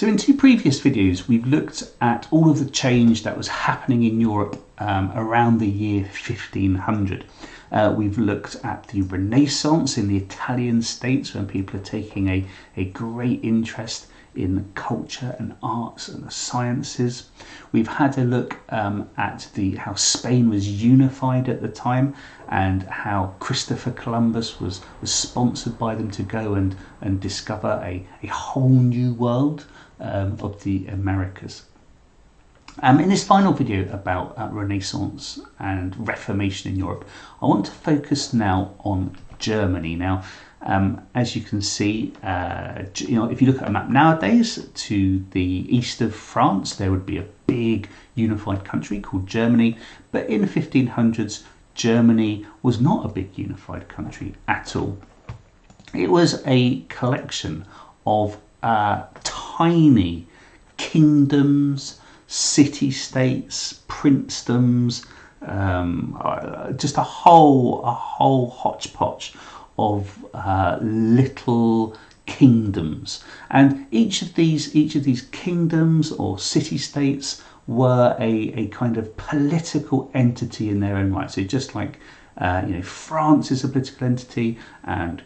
So in two previous videos, we've looked at all of the change that was happening in Europe around the year 1500. We've looked at the Renaissance in the Italian states, when people are taking a great interest in culture and arts and the sciences. We've had a look at how Spain was unified at the time, and how Christopher Columbus was sponsored by them to go and discover a whole new world of the Americas. In this final video about Renaissance and Reformation in Europe, I want to focus now on Germany. Now, as you can see, if you look at a map nowadays, to the east of France, there would be a big unified country called Germany. But in the 1500s, Germany was not a big unified country at all. It was a collection of tiny kingdoms, city-states, princedoms, just a whole hodgepodge of little kingdoms, and each of these kingdoms or city-states were a kind of political entity in their own right. So just like France is a political entity, and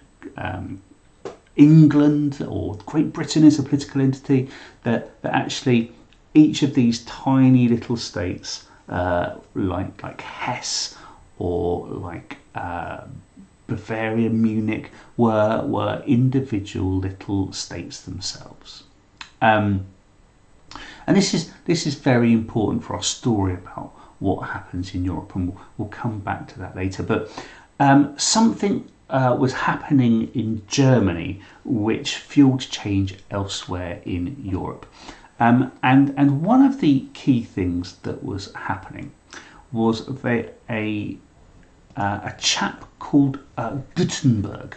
England or Great Britain is a political entity, that actually each of these tiny little states, like Hesse or like Bavaria, Munich, were individual little states themselves. And this is very important for our story about what happens in Europe, and we'll come back to that later. But something was happening in Germany which fueled change elsewhere in Europe. And one of the key things that was happening was that a chap called Gutenberg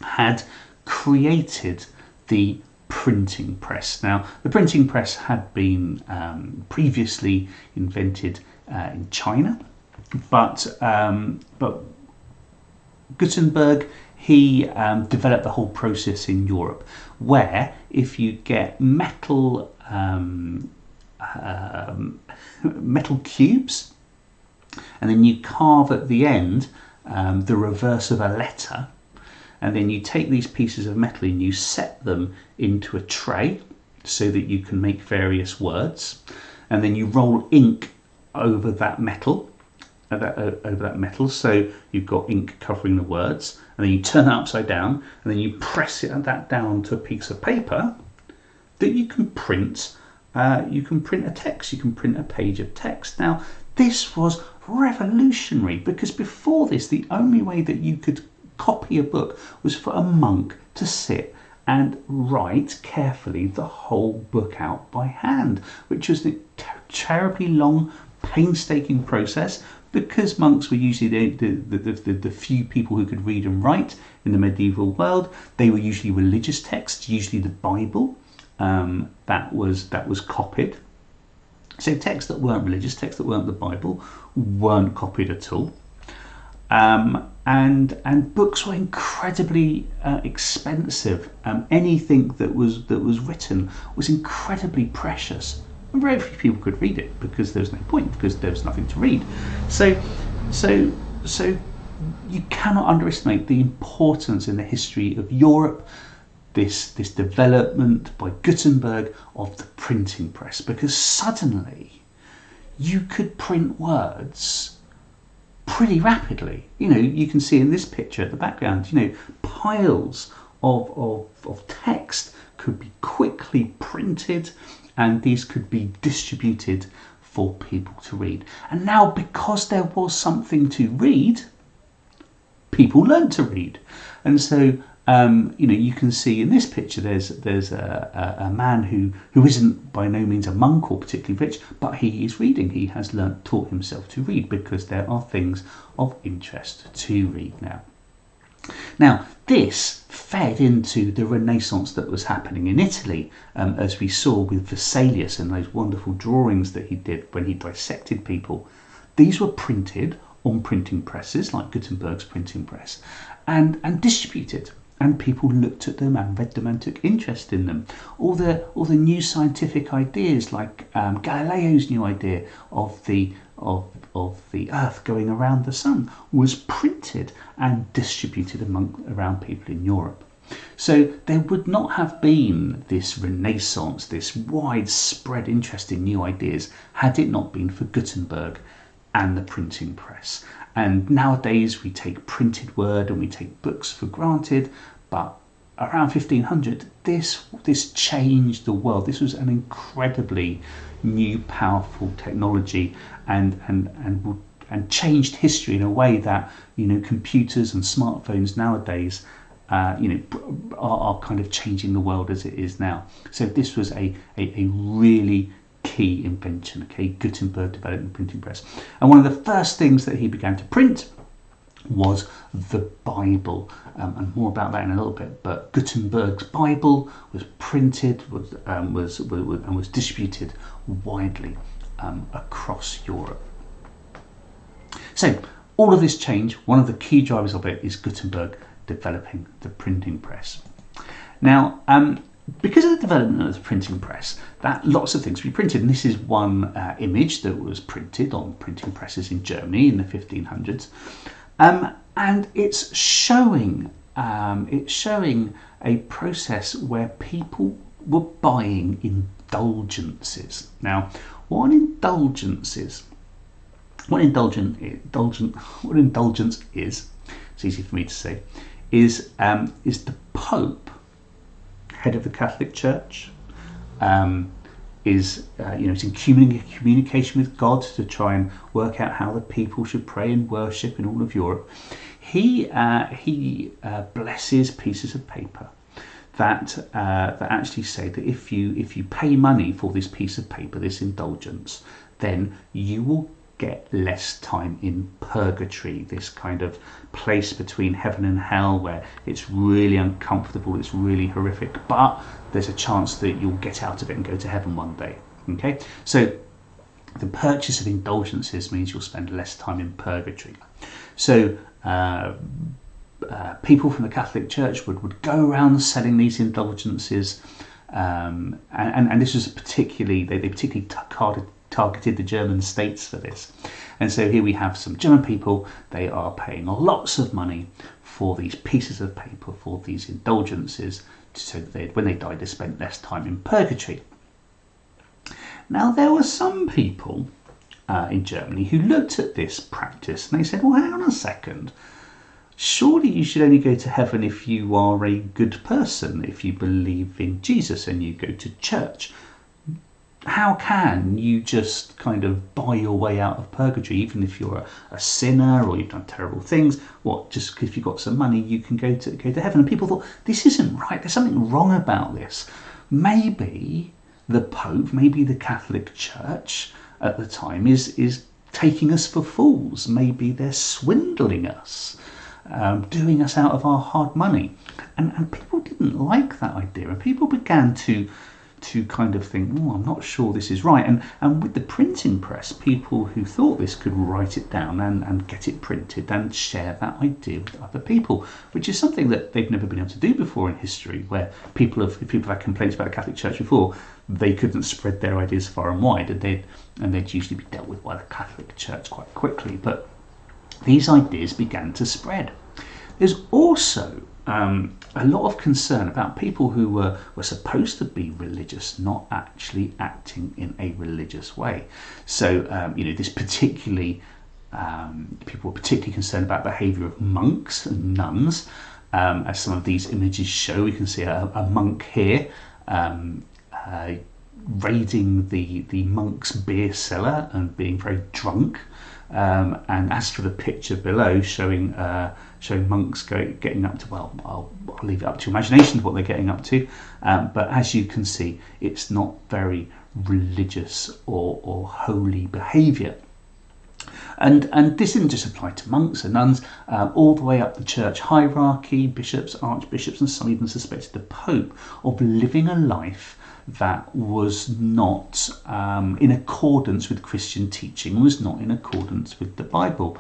had created the printing press. Now, the printing press had been previously invented in China, but Gutenberg, he developed the whole process in Europe, where if you get metal cubes, and then you carve at the end the reverse of a letter, and then you take these pieces of metal and you set them into a tray so that you can make various words, and then you roll ink over that metal, so you've got ink covering the words, and then you turn it upside down, and then you press that down to a piece of paper that you can print. You can print a text. You can print a page of text. Now, this was revolutionary, because before this, the only way that you could copy a book was for a monk to sit and write carefully the whole book out by hand, which was a terribly long, painstaking process, because monks were usually the few people who could read and write in the medieval world. They were usually religious texts, usually the Bible, that was copied. So texts that weren't religious, texts that weren't the Bible, weren't copied at all. And books were incredibly expensive. Anything that was written was incredibly precious. And very few people could read it, because there was no point, because there was nothing to read. So you cannot underestimate the importance in the history of Europe, this development by Gutenberg of the printing press, because suddenly you could print words pretty rapidly. You can see in this picture at the background, piles of text could be quickly printed, and these could be distributed for people to read. And now, because there was something to read, people learned to read. And so you can see in this picture there's a man who isn't by no means a monk or particularly rich, but he is reading. He has taught himself to read, because there are things of interest to read now. Now, this fed into the Renaissance that was happening in Italy, as we saw with Vesalius and those wonderful drawings that he did when he dissected people. These were printed on printing presses, like Gutenberg's printing press, and distributed. and people looked at them and read them and took interest in them. All the new scientific ideas, like Galileo's new idea of the Earth going around the sun, was printed and distributed around people in Europe. So there would not have been this Renaissance, this widespread interest in new ideas, had it not been for Gutenberg and the printing press. And nowadays we take printed word and we take books for granted, but around 1500 this changed the world. This was an incredibly new, powerful technology, and changed history in a way that, you know, computers and smartphones nowadays are kind of changing the world as it is now. So this was a really key invention. Okay, Gutenberg developed the printing press, and one of the first things that he began to print was the Bible, and more about that in a little bit. But Gutenberg's Bible was printed, was distributed widely across Europe. So all of this change, one of the key drivers of it is Gutenberg developing the printing press. Now, because of the development of the printing press, that lots of things were printed, and this is one image that was printed on printing presses in Germany in the 1500s, and it's showing a process where people were buying indulgences. Now, what an indulgence is, it's easy for me to say, is the Pope, head of the Catholic Church, is in communication with God to try and work out how the people should pray and worship in all of Europe. He blesses pieces of paper that actually say that if you pay money for this piece of paper, this indulgence, then you will get less time in purgatory, this kind of place between heaven and hell where it's really uncomfortable, it's really horrific, but there's a chance that you'll get out of it and go to heaven one day. Okay, so the purchase of indulgences means you'll spend less time in purgatory. So people from the Catholic Church would go around selling these indulgences, and this was particularly, they particularly targeted the German states for this. And so here we have some German people, they are paying lots of money for these pieces of paper, for these indulgences, so that when they died they spent less time in purgatory. Now, there were some people in Germany who looked at this practice and they said, well, hang on a second, surely you should only go to heaven if you are a good person, if you believe in Jesus and you go to church. How can you just kind of buy your way out of purgatory, even if you're a sinner or you've done terrible things? What, just because you've got some money you can go to heaven? And people thought, this isn't right, there's something wrong about this. Maybe the Pope, maybe the Catholic Church at the time is taking us for fools. Maybe they're swindling us, doing us out of our hard money. And people didn't like that idea, and people began to kind of think, oh, I'm not sure this is right. And with the printing press, people who thought this could write it down and get it printed and share that idea with other people, which is something that they've never been able to do before in history, where if people have had complaints about the Catholic Church before, they couldn't spread their ideas far and wide, and they'd usually be dealt with by the Catholic Church quite quickly. But these ideas began to spread. There's also a lot of concern about people who were supposed to be religious not actually acting in a religious way. So this particularly, people were particularly concerned about the behaviour of monks and nuns. As some of these images show, we can see a monk here raiding the monk's beer cellar and being very drunk. And as for the picture below, showing monks getting up to, well, I'll leave it up to imagination what they're getting up to. But as you can see, it's not very religious or holy behaviour. And this didn't just apply to monks and nuns, all the way up the church hierarchy, bishops, archbishops, and some even suspected the Pope of living a life that was not in accordance with Christian teaching, was not in accordance with the Bible.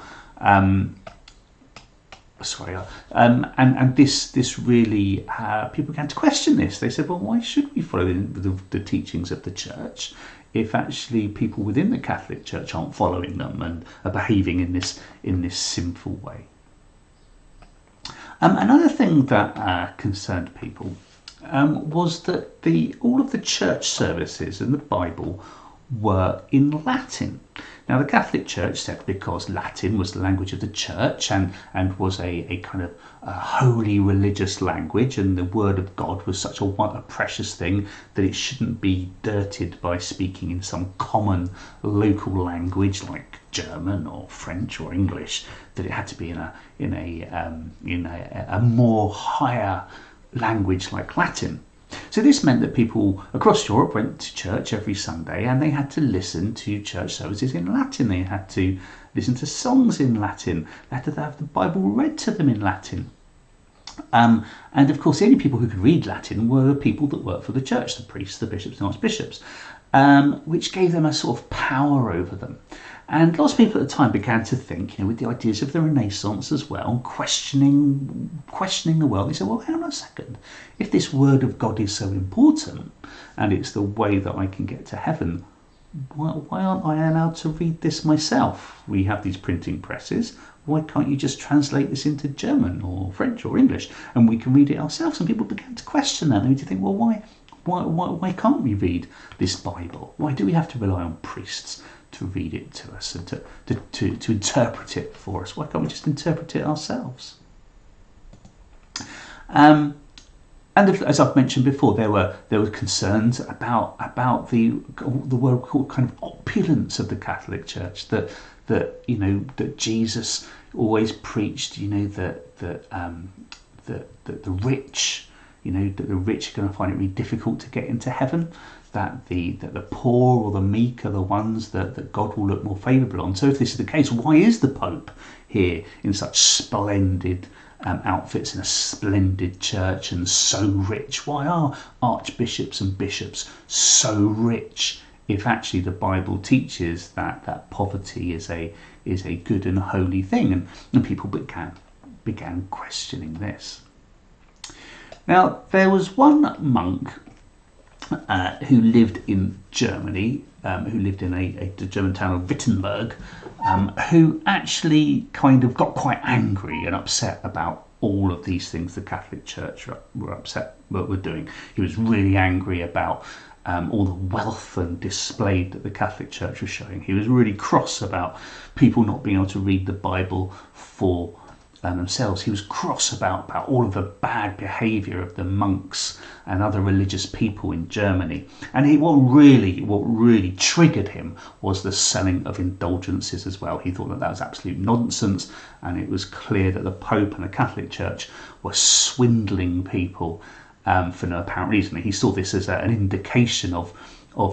And this really, people began to question this. They said, well, why should we follow the teachings of the church if actually people within the Catholic Church aren't following them and are behaving in this sinful way? Another thing that concerned people was that all of the church services in the Bible were in Latin. Now, the Catholic Church said because Latin was the language of the church and was a kind of holy religious language, and the word of God was such a precious thing that it shouldn't be dirtied by speaking in some common local language like German or French or English, that it had to be in a more higher language like Latin. So this meant that people across Europe went to church every Sunday, and they had to listen to church services in Latin. They had to listen to songs in Latin. They had to have the Bible read to them in Latin. And of course, the only people who could read Latin were the people that worked for the church, the priests, the bishops and archbishops, which gave them a sort of power over them. And lots of people at the time began to think, with the ideas of the Renaissance as well, questioning the world. They said, well, hang on a second. If this word of God is so important, and it's the way that I can get to heaven, why aren't I allowed to read this myself? We have these printing presses. Why can't you just translate this into German or French or English, and we can read it ourselves? And people began to question that. They began to think, well, why can't we read this Bible? Why do we have to rely on priests to read it to us and to interpret it for us? Why can't we just interpret it ourselves? And as I've mentioned before, there were concerns about the word called kind of opulence of the Catholic Church, that Jesus always preached, that the rich, that the rich are going to find it really difficult to get into heaven, that the poor or the meek are the ones that God will look more favourable on. So if this is the case, why is the Pope here in such splendid outfits in a splendid church and so rich? Why are archbishops and bishops so rich if actually the Bible teaches that poverty is a good and holy thing? And people began questioning this. Now, there was one monk who lived in Germany, who lived in the German town of Wittenberg, who actually kind of got quite angry and upset about all of these things the Catholic Church were doing. He was really angry about all the wealth and display that the Catholic Church was showing. He was really cross about people not being able to read the Bible for themselves. He was cross about all of the bad behaviour of the monks and other religious people in Germany. And what really triggered him was the selling of indulgences as well. He thought that was absolute nonsense, and it was clear that the Pope and the Catholic Church were swindling people for no apparent reason. He saw this as an indication of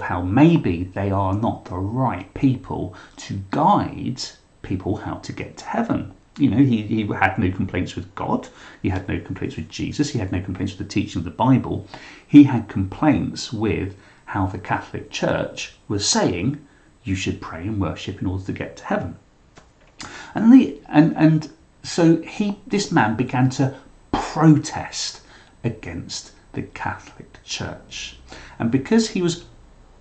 how maybe they are not the right people to guide people how to get to heaven. He had no complaints with God. He had no complaints with Jesus. He had no complaints with the teaching of the Bible. He had complaints with how the Catholic Church was saying you should pray and worship in order to get to heaven. And so this man began to protest against the Catholic Church. And because he was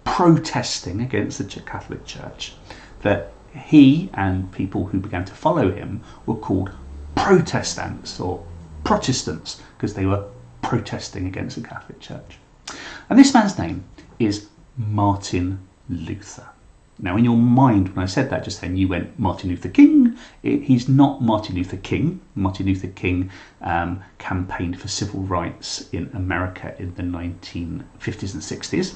protesting against the Catholic Church, that he and people who began to follow him were called Protestants or Protestants, because they were protesting against the Catholic Church. And this man's name is Martin Luther. Now, in your mind, when I said that just then, you went Martin Luther King. He's not Martin Luther King. Martin Luther King campaigned for civil rights in America in the 1950s and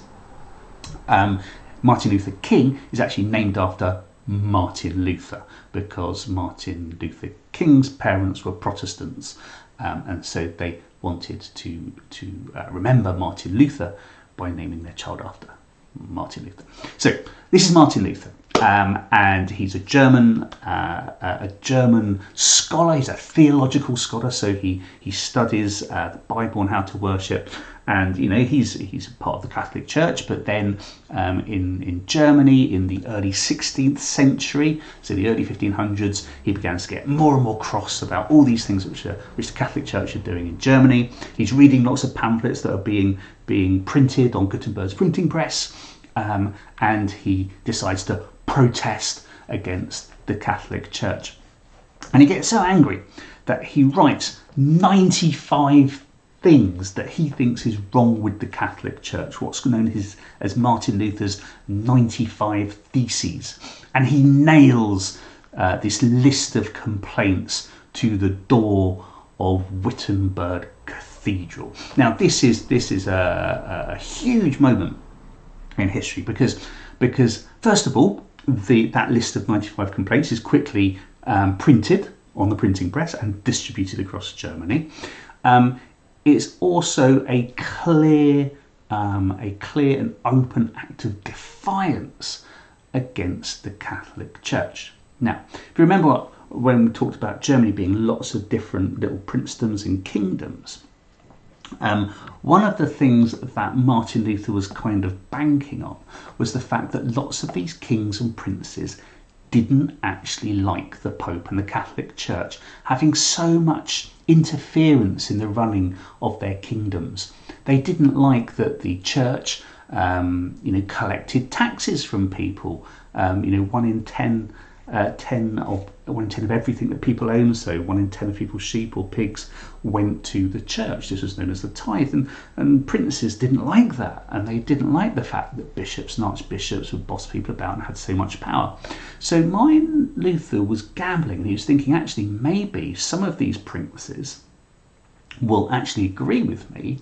60s. Martin Luther King is actually named after Martin Luther, because Martin Luther King's parents were Protestants, and so they wanted to remember Martin Luther by naming their child after Martin Luther. So this is Martin Luther, and he's a German scholar. He's a theological scholar, so he studies the Bible and how to worship, And he's part of the Catholic Church, but then in Germany in the early 16th century, so the early 1500s, he began to get more and more cross about all these things which the Catholic Church are doing in Germany. He's reading lots of pamphlets that are being printed on Gutenberg's printing press, and he decides to protest against the Catholic Church. And he gets so angry that he writes 95 things that he thinks is wrong with the Catholic Church, what's known as Martin Luther's 95 Theses. And he nails this list of complaints to the door of Wittenberg Cathedral. Now, this is a huge moment in history because first of all, that list of 95 complaints is quickly printed on the printing press and distributed across Germany. It's also a clear and open act of defiance against the Catholic Church. Now, if you remember when we talked about Germany being lots of different little princedoms and kingdoms, one of the things that Martin Luther was kind of banking on was the fact that lots of these kings and princes didn't actually like the Pope and the Catholic Church having so much interference in the running of their kingdoms. They didn't like that the Church, collected taxes from people. 1 in 10 of everything that people own, so 1 in 10 of people's sheep or pigs went to the church. This was known as the tithe, and princes didn't like that, and they didn't like the fact that bishops and archbishops would boss people about and had so much power. So Martin Luther was gambling, and he was thinking, actually, maybe some of these princes will actually agree with me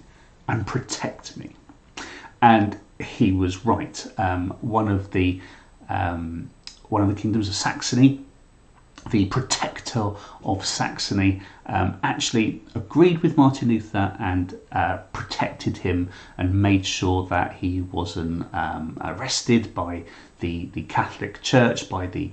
and protect me. And he was right. One of the kingdoms of Saxony, the protector of Saxony, actually agreed with Martin Luther and protected him and made sure that he wasn't arrested by the Catholic Church, by the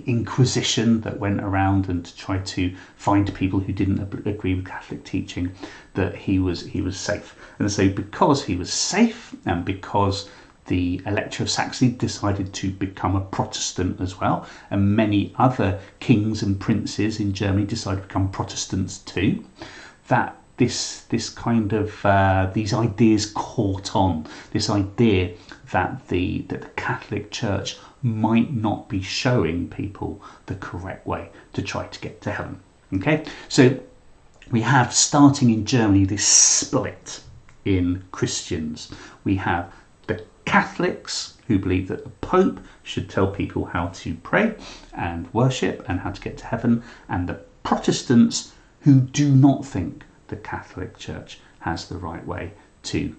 Inquisition that went around and tried to find people who didn't agree with Catholic teaching, that he was safe. And so because he was safe, and because the Elector of Saxony decided to become a Protestant as well, and many other kings and princes in Germany decided to become Protestants too, that this kind of these ideas caught on. This idea that the Catholic Church might not be showing people the correct way to try to get to heaven. Okay, so we have, starting in Germany, this split in Christians. We have the Catholics who believe that the Pope should tell people how to pray and worship and how to get to heaven, and the Protestants who do not think the Catholic Church has the right way to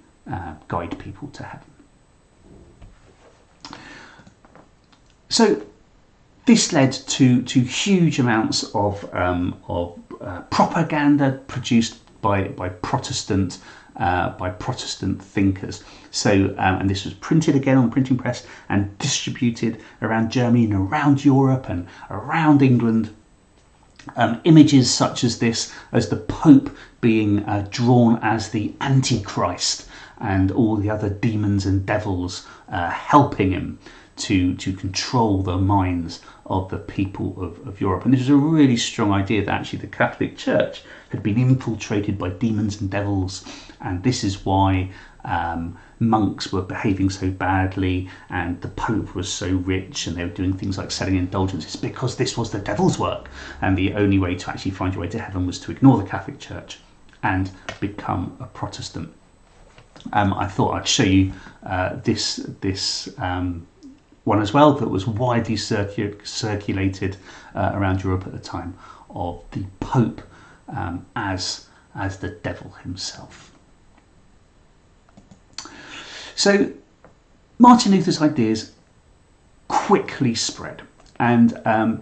guide people to heaven. So this led to huge amounts of propaganda produced by Protestant thinkers. So, and this was printed again on the printing press and distributed around Germany and around Europe and around England. Images such as this, as the Pope being drawn as the Antichrist and all the other demons and devils helping him to control the minds of the people of Europe. And this was a really strong idea that actually the Catholic Church had been infiltrated by demons and devils, and this is why monks were behaving so badly and the Pope was so rich and they were doing things like selling indulgences, because this was the devil's work, and the only way to actually find your way to heaven was to ignore the Catholic Church and become a Protestant. I thought I'd show you this one as well, that was widely circulated around Europe at the time, of the Pope as the devil himself. So Martin Luther's ideas quickly spread, and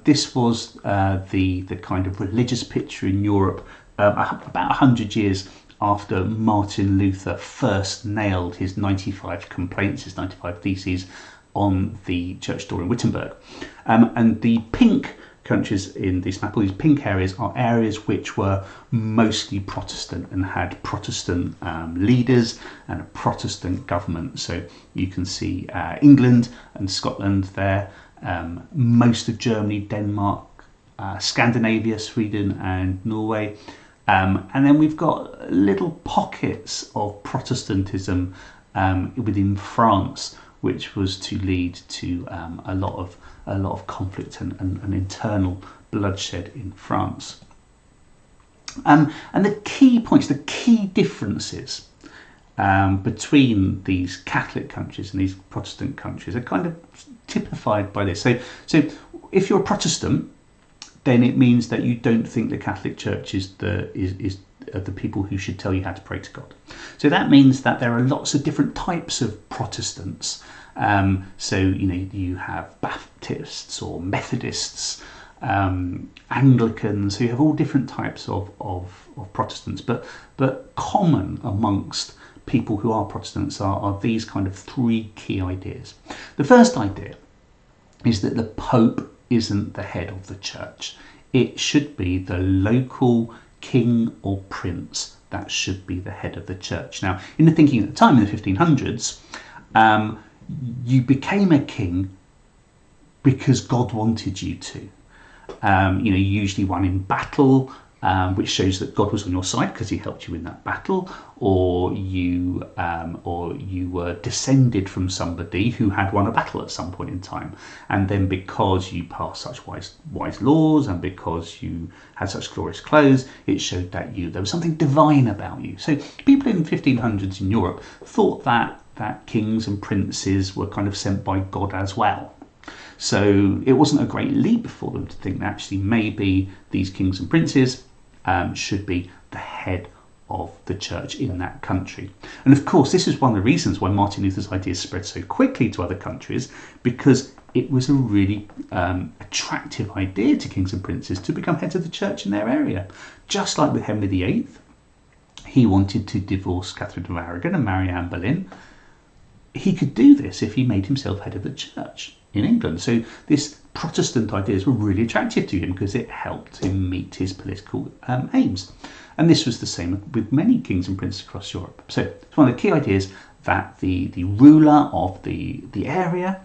this was the kind of religious picture in Europe about 100 years after Martin Luther first nailed his 95 complaints, his 95 theses, on the church door in Wittenberg. And the pink countries in this map, all these pink areas, are areas which were mostly Protestant and had Protestant leaders and a Protestant government. So you can see England and Scotland there, most of Germany, Denmark, Scandinavia, Sweden and Norway. And then we've got little pockets of Protestantism within France, which was to lead to a lot of conflict and internal bloodshed in France. And the key points, the key differences between these Catholic countries and these Protestant countries are kind of typified by this. So if you're a Protestant, then it means that you don't think the Catholic Church is the people who should tell you how to pray to God. So that means that there are lots of different types of Protestants. So you have Baptists or Methodists, Anglicans, who have all different types of Protestants. But common amongst people who are Protestants are these kind of three key ideas. The first idea is that the Pope isn't the head of the church. It should be the local king or prince that should be the head of the church. Now, in the thinking at the time, in the 1500s, you became a king because God wanted you to. You usually won in battle, which shows that God was on your side because he helped you in that battle, or you were descended from somebody who had won a battle at some point in time, and then because you passed such wise laws and because you had such glorious clothes, it showed that there was something divine about you. So people in the 1500s in Europe thought that kings and princes were kind of sent by God as well. So it wasn't a great leap for them to think that actually maybe these kings and princes should be the head of the church in that country. And of course, this is one of the reasons why Martin Luther's ideas spread so quickly to other countries, because it was a really attractive idea to kings and princes to become heads of the church in their area. Just like with Henry VIII, he wanted to divorce Catherine of Aragon and marry Anne Boleyn. He could do this if he made himself head of the church in England. So this Protestant ideas were really attractive to him because it helped him meet his political aims. And this was the same with many kings and princes across Europe. So it's one of the key ideas that the ruler of the area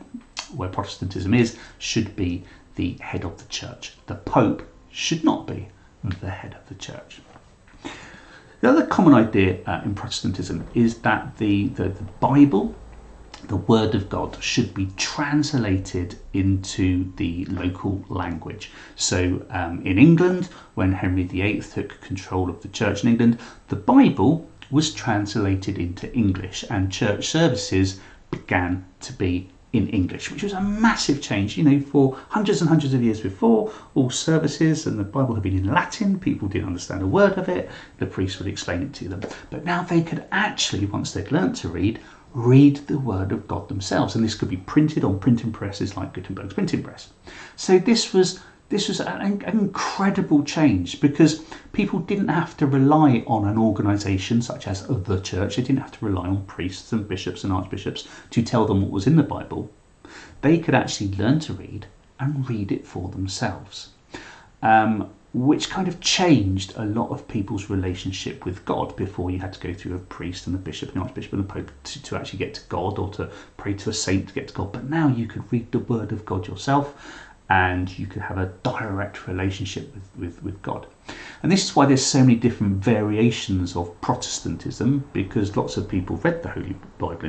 where Protestantism is should be the head of the church. The Pope should not be the head of the church. The other common idea in Protestantism is that the Bible, the Word of God, should be translated into the local language. So in England, when Henry VIII took control of the church in England, the Bible was translated into English and church services began to be in English, which was a massive change. For hundreds and hundreds of years before, all services and the Bible had been in Latin. People didn't understand a word of it. The priest would explain it to them. But now they could actually, once they'd learnt to read the Word of God themselves, and this could be printed on printing presses like Gutenberg's printing press. So this was an incredible change, because people didn't have to rely on an organisation such as the church. They didn't have to rely on priests and bishops and archbishops to tell them what was in the Bible. They could actually learn to read and read it for themselves, which kind of changed a lot of people's relationship with God. Before, you had to go through a priest and a bishop and the archbishop and the pope to actually get to God, or to pray to a saint to get to God. But now you could read the Word of God yourself, and you could have a direct relationship with God. And this is why there's so many different variations of Protestantism, because lots of people read the Holy Bible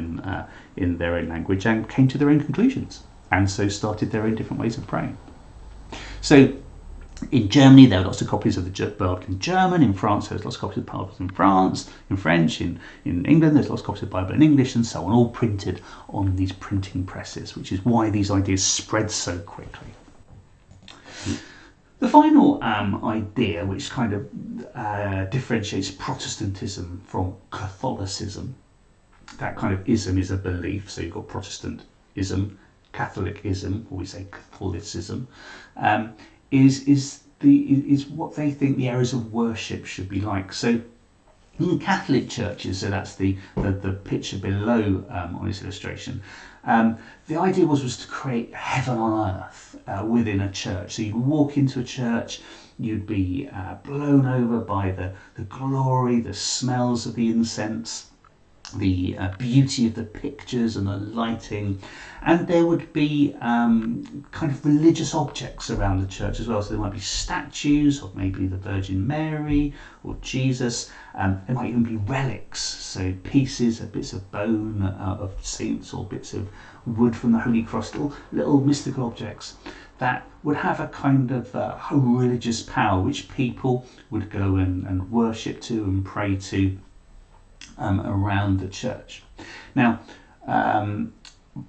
in their own language and came to their own conclusions, and so started their own different ways of praying. So in Germany, there are lots of copies of the Bible in German. In France, there's lots of copies of the Bible in French. In England, there's lots of copies of the Bible in English, and so on, all printed on these printing presses, which is why these ideas spread so quickly. The final idea, which kind of differentiates Protestantism from Catholicism, that kind of ism is a belief. So you've got Protestantism, Catholicism, or we say Catholicism, is what they think the areas of worship should be like. So In Catholic churches, so that's the picture below on this illustration, the idea was to create heaven on earth within a church. So you'd walk into a church, you'd be blown over by the glory, the smells of the incense, the beauty of the pictures and the lighting, and there would be kind of religious objects around the church as well. So there might be statues of maybe the Virgin Mary or Jesus. There might even be relics, so pieces, bits of bone of saints or bits of wood from the Holy Cross, little mystical objects that would have a kind of religious power which people would go and worship to and pray to around the church. Now,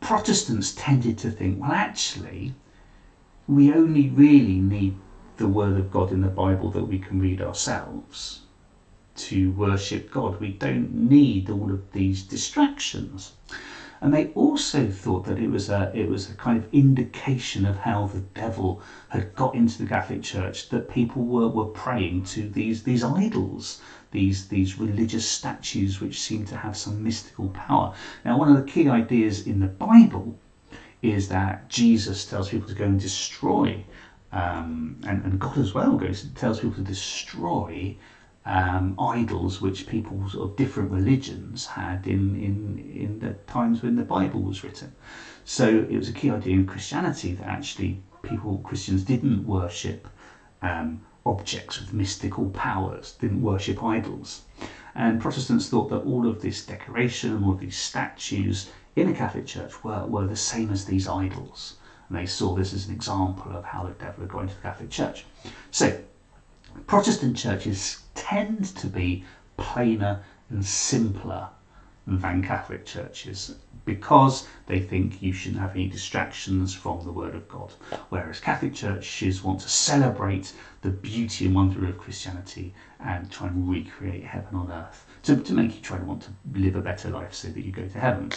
Protestants tended to think, well, actually, we only really need the Word of God in the Bible that we can read ourselves to worship God. We don't need all of these distractions. And they also thought that it was a kind of indication of how the devil had got into the Catholic Church, that people were praying to these idols, these religious statues which seem to have some mystical power. Now, one of the key ideas in the Bible is that Jesus tells people to go and destroy, and God as well tells people to destroy idols which people of different religions had in the times when the Bible was written. So it was a key idea in Christianity that actually Christians didn't worship objects with mystical powers, didn't worship idols. And Protestants thought that all of this decoration, all of these statues in a Catholic Church were the same as these idols. And they saw this as an example of how the devil had got into the Catholic Church. So Protestant churches tend to be plainer and simpler than Catholic churches because they think you shouldn't have any distractions from the Word of God. Whereas Catholic churches want to celebrate the beauty and wonder of Christianity and try and recreate heaven on earth to make you try to want to live a better life so that you go to heaven.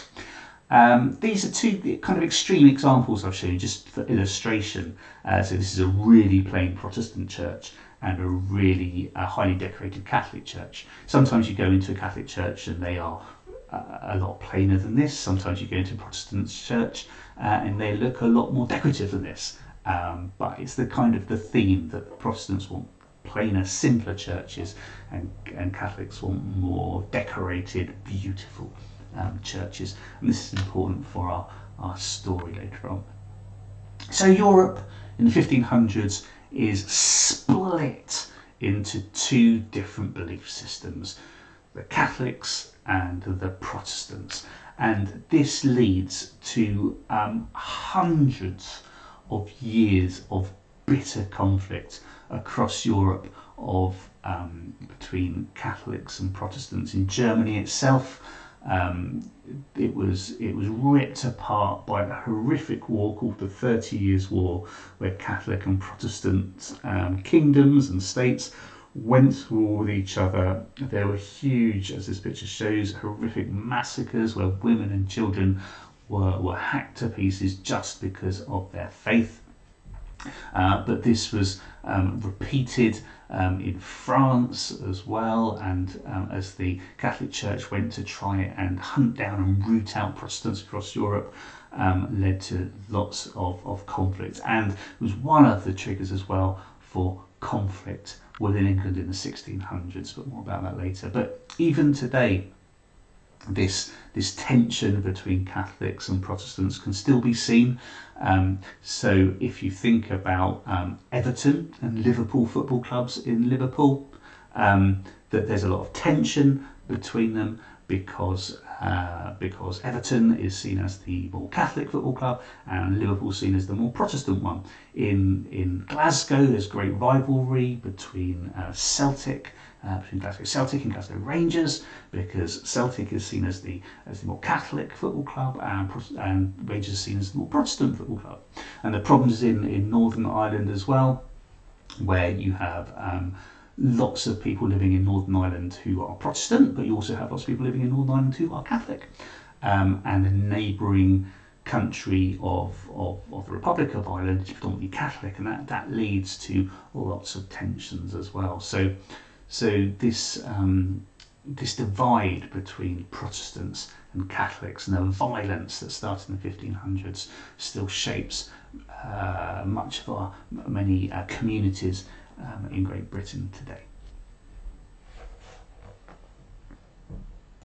These are two kind of extreme examples I've shown you just for illustration. So this is a really plain Protestant church and a really highly decorated Catholic church. Sometimes you go into a Catholic church and they are a lot plainer than this. Sometimes you go into a Protestant church and they look a lot more decorative than this. But it's the kind of the theme that Protestants want plainer, simpler churches, and Catholics want more decorated, beautiful churches. And this is important for our story later on. So Europe in the 1500s is split into two different belief systems, the Catholics and the Protestants. And this leads to hundreds of years of bitter conflict across Europe between Catholics and Protestants. In Germany itself, it was ripped apart by a horrific war called the 30 Years' War, where Catholic and Protestant kingdoms and states went to war with each other. There were huge, as this picture shows, horrific massacres where women and children were hacked to pieces just because of their faith. But this was repeated in France as well, and as the Catholic Church went to try and hunt down and root out Protestants across Europe, led to lots of conflict, and was one of the triggers as well for conflict within England in the 1600s, but more about that later. But even today, this tension between Catholics and Protestants can still be seen. So if you think about Everton and Liverpool football clubs in Liverpool, that there's a lot of tension between them because Everton is seen as the more Catholic football club and Liverpool seen as the more Protestant one. In Glasgow, there's great rivalry between Glasgow Celtic and Glasgow Rangers, because Celtic is seen as the more Catholic football club and Rangers is seen as the more Protestant football club. And the problems in Northern Ireland as well, where you have lots of people living in Northern Ireland who are Protestant, but you also have lots of people living in Northern Ireland who are Catholic. And the neighbouring country of the Republic of Ireland is predominantly Catholic, and that leads to lots of tensions as well. So this this divide between Protestants and Catholics and the violence that started in the 1500s still shapes much of our many communities in Great Britain today.